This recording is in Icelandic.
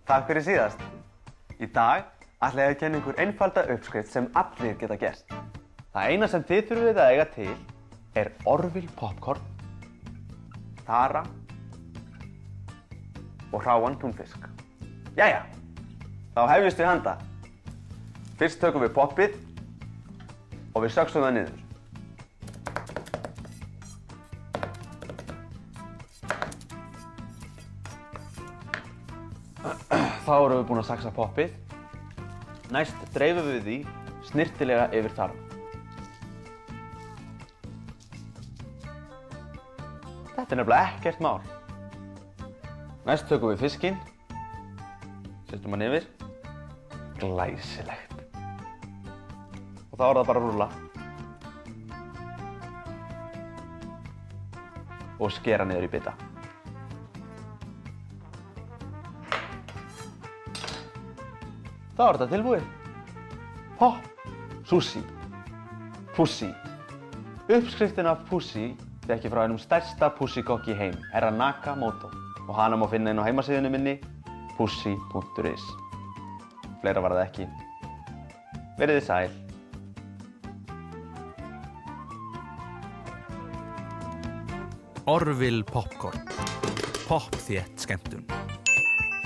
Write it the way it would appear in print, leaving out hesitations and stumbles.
Takk fyrir síðast. Í dag ætla ég að kenna ykkur einfalda uppskrift sem allir geta gert. Það eina sem þið þurfið að eiga til er Orville popcorn, tara og hráan túnfisk. Jæja, þá hefjumst við handa. Fyrst tökum við poppið og við söxum það niður. Þá erum við búin að saxa poppið. Næst dreifum við því snyrtilega yfir taran. Þetta er nefnilega ekkert mál. Næst tökum við fiskinn, setjum hann yfir. Glæsilegt. Og þá er það bara að rúlla. Og skera niður í bita. Þá er þetta tilbúið. Sushi. Pussy. Uppskriftin af Pussy fékk ég frá einum stærsta pussykokki í heimi, Herra Nakamoto. Og hana má finna inn á heimasíðunni minni, pussy.is. Fleira var það ekki. Verið þið sæl. Orville popcorn. Poppþétt skemmtun.